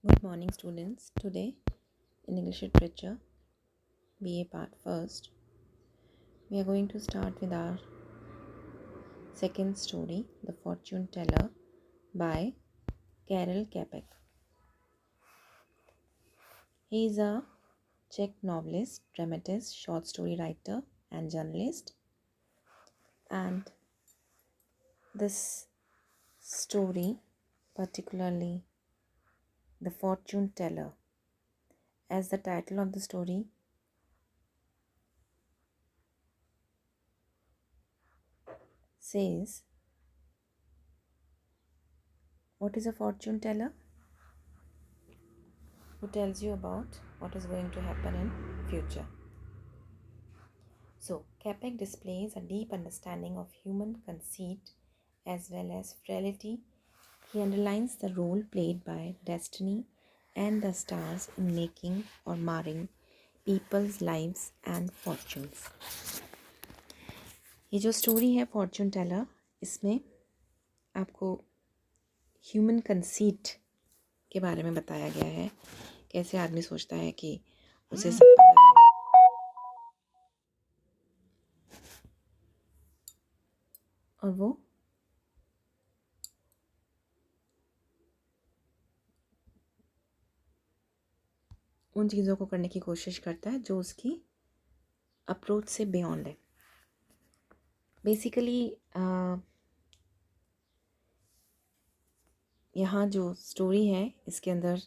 Good morning, students. Today, in English Literature, BA Part First, we are going to start with our second story, The Fortune Teller, by Karel Capek. He is a Czech novelist, dramatist, short story writer, and journalist. And this story, particularly The Fortune Teller, as the title of the story says, what is a fortune teller? Who tells you about what is going to happen in future. So, Capek displays a deep understanding of human conceit as well as frailty. He underlines the role played by destiny and the stars in making or marring people's lives and fortunes. ये जो story है fortune teller, इसमें आपको human conceit के बारे में बताया गया है. कैसे आदमी सोचता है कि उसे सब पता है और वो उन चीज़ों को करने की कोशिश करता है जो उसकी अप्रोच से बियॉन्ड है. बेसिकली यहाँ जो स्टोरी है इसके अंदर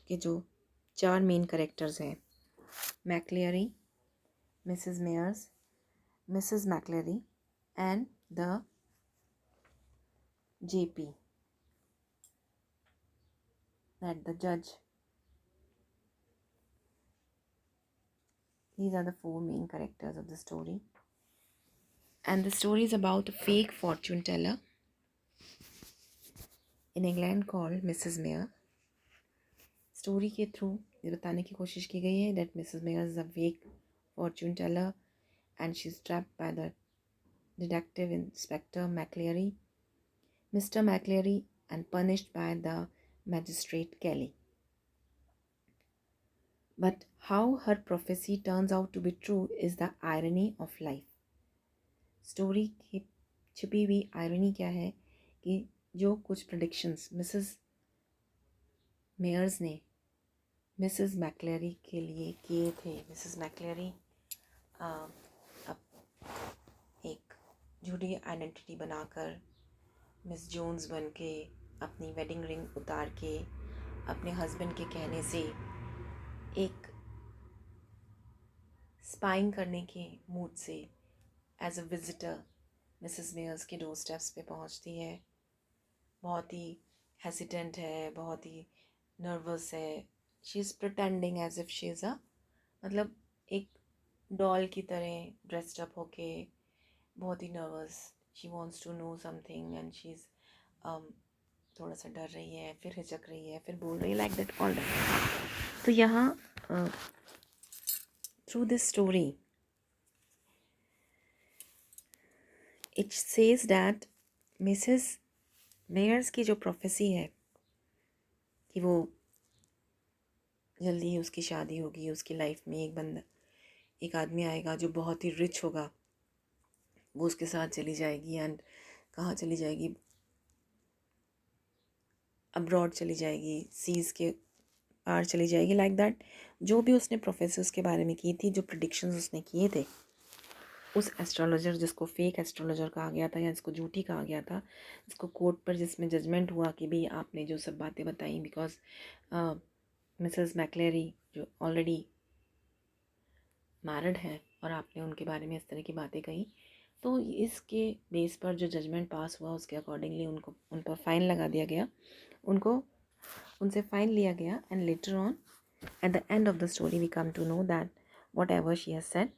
के जो 4 मेन कैरेक्टर्स हैं, McCleary, Mrs Meyers, Mrs McCleary and the JP, that the जज. These are the 4 main characters of the story. And the story is about a fake fortune teller in England called Mrs. Mayor. Story के through ये बताने की कोशिश की गई है that Mrs. Mayor is a fake fortune teller and she's trapped by the detective inspector McCleary, Mr. McCleary, and punished by the magistrate Kelly. But how her prophecy turns out to be true is the irony of life. Story की छिपी हुई irony क्या है कि जो कुछ predictions Mrs Myers ने Mrs मैक्लेरी के लिए किए थे. मिसेस मैक्लेरी अब एक झूठी आइडेंटिटी बनाकर मिस जोन्स बन के अपनी वेडिंग रिंग उतार के अपने हस्बैंड के कहने से एक स्पाइंग करने के मूड से as a visitor Mrs Meyers के डोर स्टेप्स पे पहुंचती है. बहुत ही हेसिटेंट है, बहुत ही नर्वस है. She is pretending as if she is a मतलब एक डॉल की तरह ड्रेस्ड अप होके बहुत ही nervous. She wants to know something and she is थोड़ा सा डर रही है, फिर हिचक रही है, फिर बोल रही है, लाइक दैट ऑल दैट. तो यहाँ through this story it says that Mrs Myers की जो प्रोफेसी है कि वो जल्दी ही उसकी शादी होगी, उसकी लाइफ में एक आदमी आएगा जो बहुत ही रिच होगा, वो उसके साथ चली जाएगी. एंड कहाँ चली जाएगी? अब्रॉड चली जाएगी, सीज़ के पार चली जाएगी, लाइक दैट. जो भी उसने प्रोफेसर्स के बारे में की थी, जो प्रिडिक्शंस उसने किए थे, उस एस्ट्रोलॉजर जिसको फेक एस्ट्रोलॉजर कहा गया था या जिसको झूठी कहा गया था, जिसको कोर्ट पर जिसमें जजमेंट हुआ कि भाई आपने जो सब बातें बताई, बिकॉज मिसेस मैक्लेरी जो ऑलरेडी मैरिड हैं और आपने उनके बारे में इस तरह की बातें कही, तो इसके बेस पर जो जजमेंट पास हुआ उसके अकॉर्डिंगली उन पर फ़ाइन लगा दिया गया, उनसे फ़ाइन लिया गया. And later on at the end of the story we come to know that whatever she has said,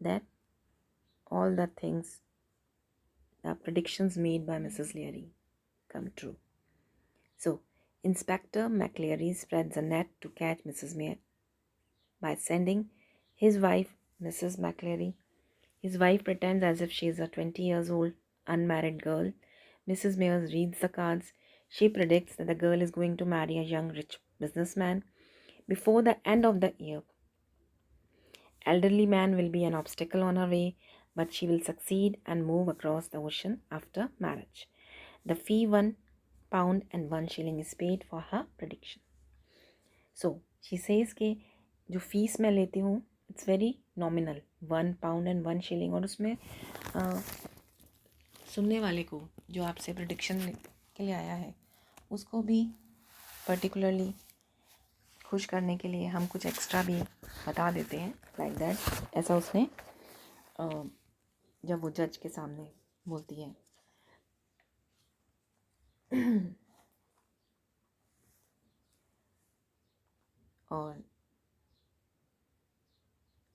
that all the things, the predictions made by Mrs. Leary come true. So, Inspector McLeary spreads a net to catch Mrs. Mayer by sending his wife, Mrs. McLeary. His wife pretends as if she is a 20 years old unmarried girl. Mrs. Mayer reads the cards. She predicts that the girl is going to marry a young rich businessman before the end of the year. Elderly man will be an obstacle on her way, but she will succeed and move across the ocean after marriage. The fee £1 and 1 shilling is paid for her prediction. So she says कि जो fees मैं लेती हूँ it's very nominal, £1 and 1 shilling, और उसमें सुनने वाले को जो आपसे प्रिडिक्शन के लिए आया है उसको भी पर्टिकुलरली खुश करने के लिए हम कुछ एक्स्ट्रा भी बता देते हैं, लाइक दैट। ऐसा उसने जब वो जज के सामने बोलती है। और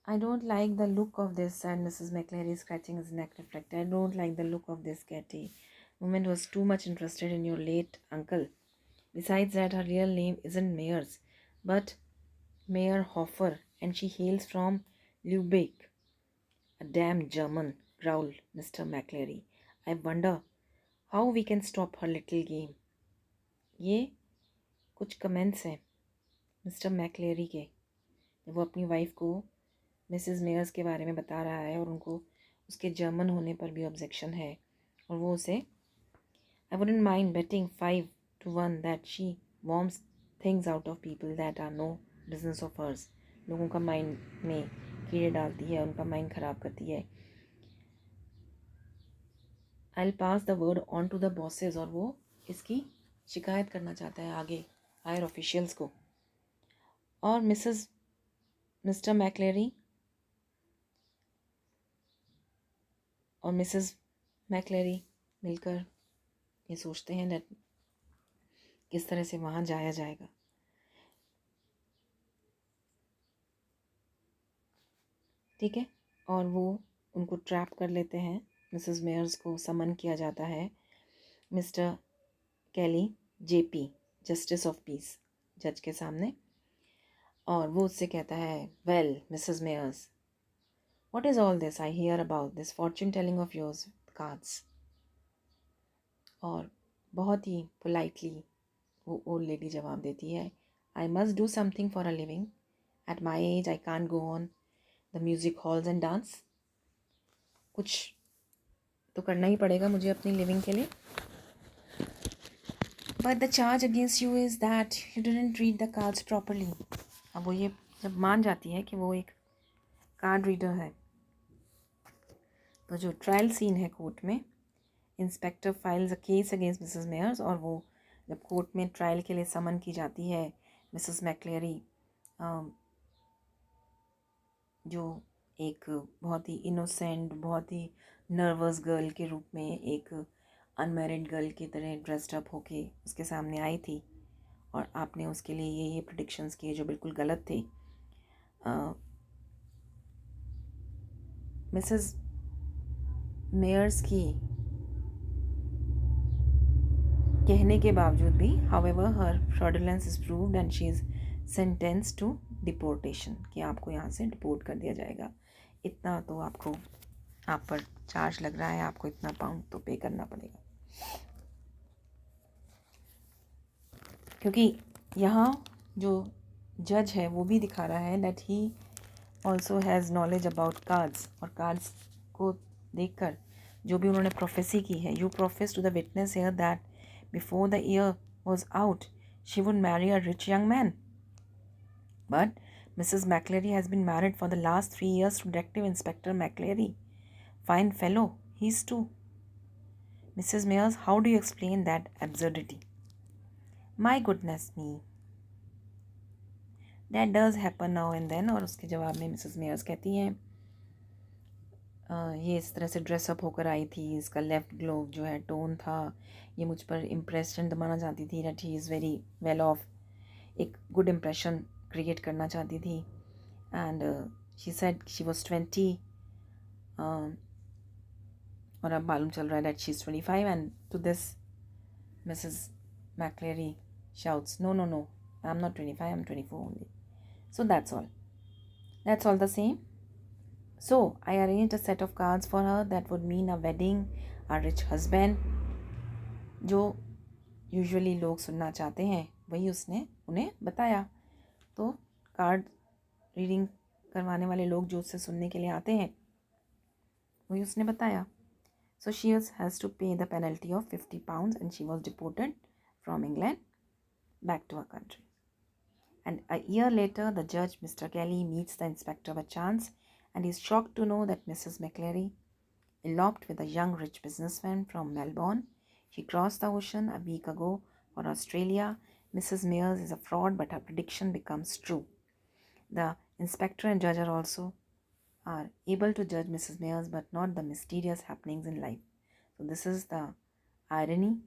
I don't like the look of this, said Mrs. McClary, scratching his neck reflected. I don't like the look of this, Katie. Woman was too much interested in your late uncle. Besides that, her real name isn't Mayers, but Meyerhofer, and she hails from Lübeck. A damn German, growled Mr. McClary. I wonder how we can stop her little game. ये कुछ comments हैं mister मैक्लेरी के, जब वो अपनी wife को Mrs Meyers के बारे में बता रहा है और उनको उसके जर्मन होने पर भी ऑब्जेक्शन है, और वो उसे I wouldn't mind betting 5-1 that she worms things out of people that are no business of hers. लोगों का माइंड में कीड़े डालती है, उनका माइंड ख़राब करती है। I will pass the word on to the bosses, और वो इसकी शिकायत करना चाहता है आगे हायर ऑफिशियल्स को। और मिस्टर मैक्लेरी और मिसेस मैक्लेरी मिलकर ये सोचते हैं दैट किस तरह से वहाँ जाया जाएगा। ठीक है, और वो उनको ट्रैप कर लेते हैं। मिसेस मेयर्स को समन किया जाता है Mr Kelly JP, justice of peace, जज के सामने, और वो उससे कहता है, well Mrs Myers, what is all this I hear about this fortune telling of yours cards. और बहुत ही पोलाइटली वो ओल्ड लेडी जवाब देती है, I must do something for a living, at my age I can't go on the music halls and dance. कुछ तो करना ही पड़ेगा मुझे अपनी लिविंग के लिए। But the charge against you is that you didn't read the cards properly. अब वो ये जब मान जाती है कि वो एक कार्ड रीडर है, तो जो ट्रायल सीन है कोर्ट में, inspector files a case against Mrs Myers, और वो जब कोर्ट में ट्रायल के लिए समन की जाती है मिसेस मैक्लेरी, जो एक बहुत ही इनोसेंट, बहुत ही नर्वस गर्ल के रूप में एक अनमैरिड गर्ल की तरह ड्रेस्ड अप होके उसके सामने आई थी, और आपने उसके लिए ये प्रेडिक्शंस किए जो बिल्कुल गलत थे। मिसेस मेयर्स की कहने के बावजूद भी, however her fraudulence is proved and she is sentenced to deportation, कि आपको यहाँ से डिपोर्ट कर दिया जाएगा। इतना तो आपको, आप पर चार्ज लग रहा है, आपको इतना पाउंड तो पे करना पड़ेगा। क्योंकि यहाँ जो जज है वो भी दिखा रहा है that he also has knowledge about cards, और कार्ड्स को देखकर जो भी उन्होंने प्रोफेसी की है, you profess to the witness here that before the year was out she would marry a rich young man, but Mrs. McClary has been married for the last 3 years to Detective Inspector McClary. Fine fellow, he's too. Mrs. Mayers, how do you explain that absurdity? My goodness me. That does happen now and then. और उसके जवाब में Mrs Myers कहती हैं, ये इस तरह से ड्रेसअप होकर आई थी, इसका लेफ़्ट ग्लोव जो है टोन था, ये मुझ पर इम्प्रेशन दबाना चाहती थी that he is very well off, एक गुड इम्प्रेशन क्रिएट करना चाहती थी। And she said she was 20, और अब मालूम चल रहा है that she is 25, and to this Mrs McCleary shouts, no, no, no, I'm not 25, I'm 24 only. So that's all the same. So I arranged a set of cards for her that would mean a wedding, a rich husband, जो usually लोग सुनना चाहते हैं वही उसने उन्हें बताया। तो कार्ड रीडिंग करवाने वाले लोग जो उससे सुनने के लिए आते हैं वही उसने बताया। So she has to pay the penalty of 50 pounds and she was deported from England back to her country. And a year later, the judge, Mr. Kelly, meets the inspector by chance and is shocked to know that Mrs. McCleary eloped with a young rich businessman from Melbourne. She crossed the ocean a week ago for Australia. Mrs. Mears is a fraud, but her prediction becomes true. The inspector and judge are able to judge Mrs. Mears, but not the mysterious happenings in life. So this is the irony,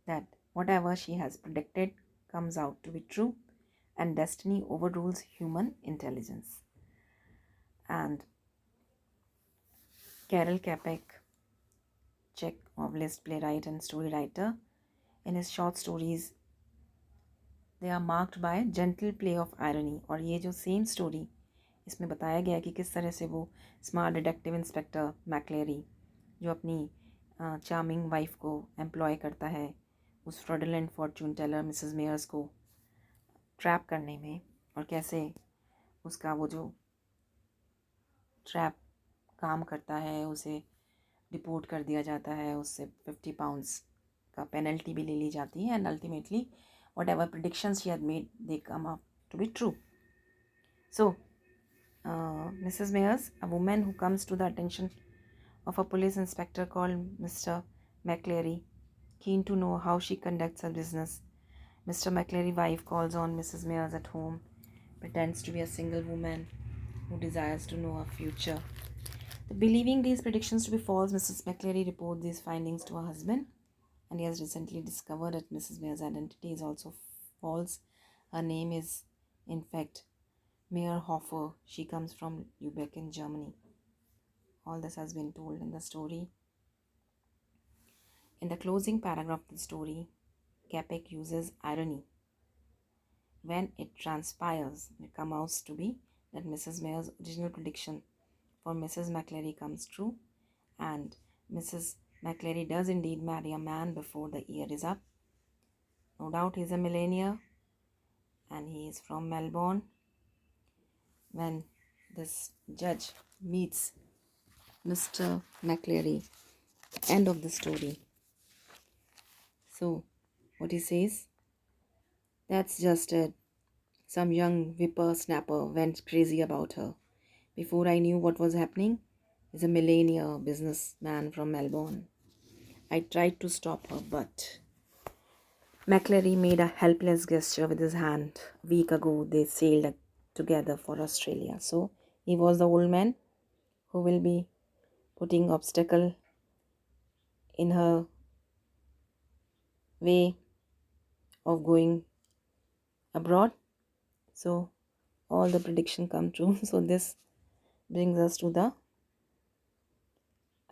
that whatever she has predicted comes out to be true, and destiny overrules human intelligence. And Karel Capek, Czech novelist, playwright, and story writer, in his short stories, they are marked by gentle play of irony. और ये जो same story इसमें बताया गया है कि किस तरह से वो स्मार्ट डिटेक्टिव इंस्पेक्टर मैक्लेरी जो अपनी चार्मिंग वाइफ को एम्प्लॉय करता है उस fraudulent fortune teller Mrs Myers को ट्रैप करने में, और कैसे उसका वो जो ट्रैप काम करता है, उसे डिपोर्ट कर दिया जाता है, उससे 50 पाउंड्स का पेनल्टी भी ले ली जाती है, and ultimately whatever predictions she had made, they come up to be true. So, Mrs. Mayers, a woman who comes to the attention of a police inspector called Mr. McCleary, keen to know how she conducts her business. Mr. McCleary's wife calls on Mrs. Mayers at home, pretends to be a single woman who desires to know her future. Believing these predictions to be false, Mrs. McCleary reports these findings to her husband, and he has recently discovered that Mrs. Mayer's identity is also false. Her name is, in fact, Meyerhofer. She comes from Lübeck in Germany. All this has been told in the story. In the closing paragraph of the story, Capek uses irony. When it transpires, it comes out to be that Mrs. Mayer's original prediction for Mrs. McCleary comes true, and Mrs. McCleary does indeed marry a man before the year is up. No doubt he is a millionaire and he is from Melbourne. When this judge meets Mr. McCleary, end of the story. So, what he says, that's just it. Some young whippersnapper went crazy about her. Before I knew what was happening, he's a millionaire businessman from Melbourne. I tried to stop her, but McCleary made a helpless gesture with his hand. A week ago, they sailed together for Australia. So, he was the old man who will be putting obstacle in her way of going abroad. So, all the prediction come true. So, this brings us to the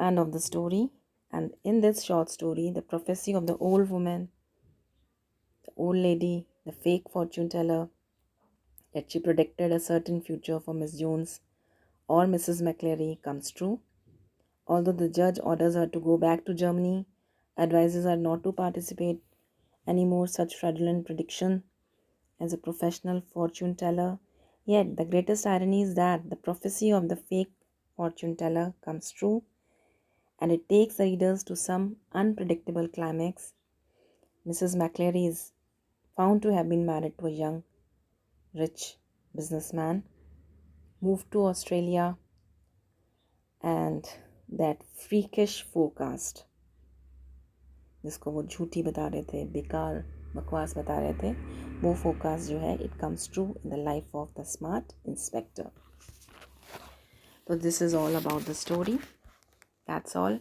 end of the story. And in this short story, the prophecy of the old woman, the old lady, the fake fortune teller, that she predicted a certain future for Miss Jones or Mrs. McCleary comes true. Although the judge orders her to go back to Germany, advises her not to participate any more such fraudulent prediction as a professional fortune teller. Yet the greatest irony is that the prophecy of the fake fortune teller comes true, and it takes the readers to some unpredictable climax. Mrs. McCleary is found to have been married to a young, rich businessman, moved to Australia, and that freakish forecast, जिसको वो झूठी बता रहे थे, बेकार बकवास बता रहे थे, वो फोरकास्ट जो है, it comes true in the life of the smart inspector. So this is all about the story. That's all.